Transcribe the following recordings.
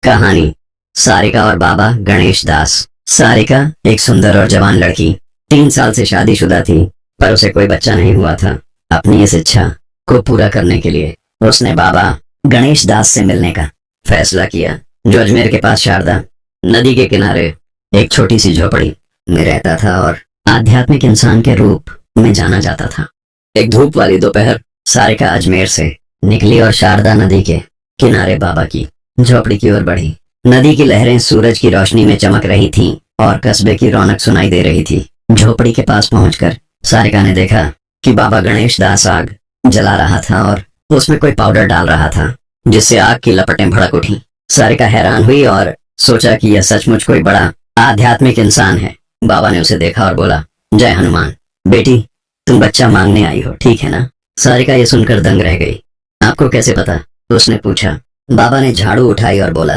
कहानी। सारिका और बाबा गणेश दास। सारिका एक सुंदर और जवान लड़की 3 साल से शादीशुदा थी, पर उसे कोई बच्चा नहीं हुआ था। अपनी इस इच्छा को पूरा करने के लिए उसने बाबा गणेश दास से मिलने का फैसला किया, जो अजमेर के पास शारदा नदी के किनारे एक छोटी सी झोपड़ी में रहता था और आध्यात्मिक इंसान के रूप में जाना जाता था। एक धूप वाली दोपहर सारिका अजमेर से निकली और शारदा नदी के किनारे बाबा की झोपड़ी की ओर बढ़ी। नदी की लहरें सूरज की रोशनी में चमक रही थीं और कस्बे की रौनक सुनाई दे रही थी। झोपड़ी के पास पहुंचकर सारिका ने देखा कि बाबा गणेश दास आग जला रहा था और उसमें कोई पाउडर डाल रहा था, जिससे आग की लपटें भड़क उठी। सारिका हैरान हुई और सोचा कि यह सचमुच कोई बड़ा आध्यात्मिक इंसान है। बाबा ने उसे देखा और बोला, जय हनुमान। बेटी, तुम बच्चा मांगने आई हो, ठीक है ना? सारिका ये सुनकर दंग रह गई। आपको कैसे पता? उसने पूछा। बाबा ने झाड़ू उठाई और बोला,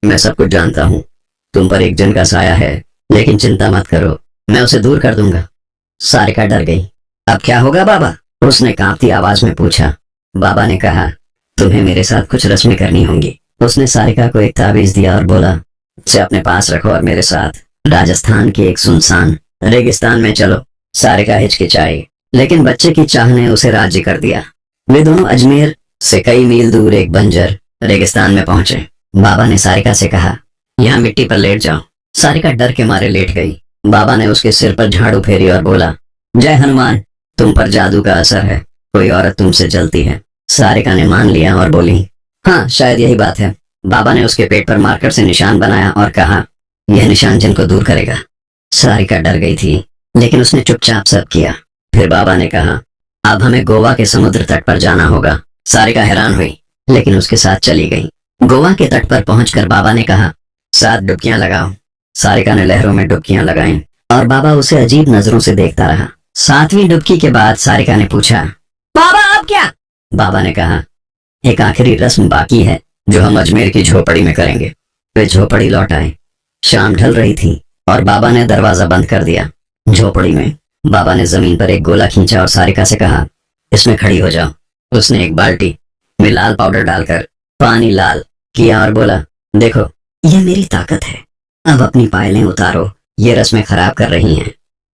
मैं सब कुछ जानता हूँ। तुम पर एक जन का साया है, लेकिन चिंता मत करो, मैं उसे दूर कर दूंगा। सारिका डर गई। अब क्या होगा बाबा? उसने कांपती आवाज में पूछा। बाबा ने कहा, तुम्हें मेरे साथ कुछ रस्में करनी होंगी। उसने सारिका को एक ताबीज दिया और बोला, इसे अपने पास रखो और मेरे साथ राजस्थान के एक सुनसान रेगिस्तान में चलो। सारिका हिचकिचाई, लेकिन बच्चे की चाह ने उसे राजी कर दिया। वे दोनों अजमेर से कई मील दूर एक बंजर रेगिस्तान में पहुंचे। बाबा ने सारिका से कहा, यहाँ मिट्टी पर लेट जाओ। सारिका डर के मारे लेट गई। बाबा ने उसके सिर पर झाड़ू फेरी और बोला, जय हनुमान। तुम पर जादू का असर है, कोई औरत तुमसे जलती है। सारिका ने मान लिया और बोली, हाँ, शायद यही बात है। बाबा ने उसके पेट पर मार्कर से निशान बनाया और कहा, यह निशान जिनको दूर करेगा। सारिका डर गई थी, लेकिन उसने चुपचाप सब किया। फिर बाबा ने कहा, अब हमें गोवा के समुद्र तट पर जाना होगा। सारिका हैरान हुई, लेकिन उसके साथ चली गई। गोवा के तट पर पहुंचकर बाबा ने कहा, 7 डुबकियां लगाओ। सारिका ने लहरों में डुबकियां लगाईं और बाबा उसे अजीब नजरों से देखता रहा। 7वीं डुबकी के बाद सारिका ने पूछा, बाबा अब क्या? बाबा ने कहा, एक आखिरी रस्म बाकी है, जो हम अजमेर की झोपड़ी में करेंगे। वे झोपड़ी लौट आए। शाम ढल रही थी और बाबा ने दरवाजा बंद कर दिया। झोपड़ी में बाबा ने जमीन पर एक गोला खींचा और सारिका से कहा, इसमें खड़ी हो जाओ। उसने एक बाल्टी में लाल पाउडर डालकर पानी लाल किया और बोला, देखो, यह मेरी ताकत है। अब अपनी पायलें उतारो, ये रस्में खराब कर रही हैं।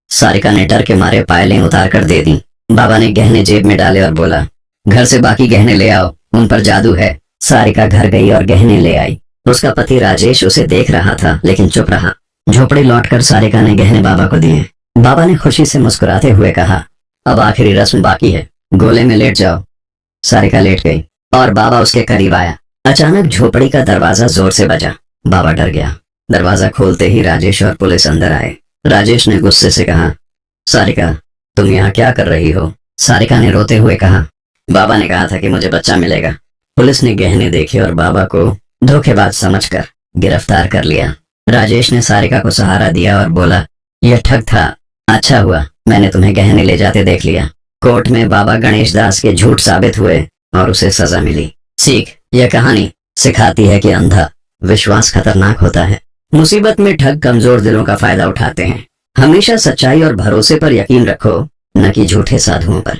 सारिका ने डर के मारे पायलें उतार कर दे दी। बाबा ने गहने जेब में डाले और बोला, घर से बाकी गहने ले आओ, उन पर जादू है। सारिका घर गई और गहने ले आई। उसका पति राजेश उसे देख रहा था, लेकिन चुप रहा। झोपड़ी लौटकर सारिका ने गहने बाबा को दिए। बाबा ने खुशी से मुस्कुराते हुए कहा, अब आखिरी रस्म बाकी है, गोले में लेट जाओ। सारिका लेट गई और बाबा उसके करीब आया। अचानक झोपड़ी का दरवाजा जोर से बजा। बाबा डर गया। दरवाजा खोलते ही राजेश और पुलिस अंदर आए। राजेश ने गुस्से से कहा, सारिका, तुम यहाँ क्या कर रही हो? सारिका ने रोते हुए कहा, बाबा ने कहा था कि मुझे बच्चा मिलेगा। पुलिस ने गहने देखे और बाबा को धोखेबाज समझकर गिरफ्तार कर लिया। राजेश ने सारिका को सहारा दिया और बोला, यह ठग था। अच्छा हुआ मैंने तुम्हें गहने ले जाते देख लिया। कोर्ट में बाबा गणेश दास के झूठ साबित हुए और उसे सजा मिली। सीख, यह कहानी सिखाती है कि अंधा विश्वास खतरनाक होता है। मुसीबत में ठग कमजोर दिलों का फायदा उठाते हैं। हमेशा सच्चाई और भरोसे पर यकीन रखो, न कि झूठे साधुओं पर।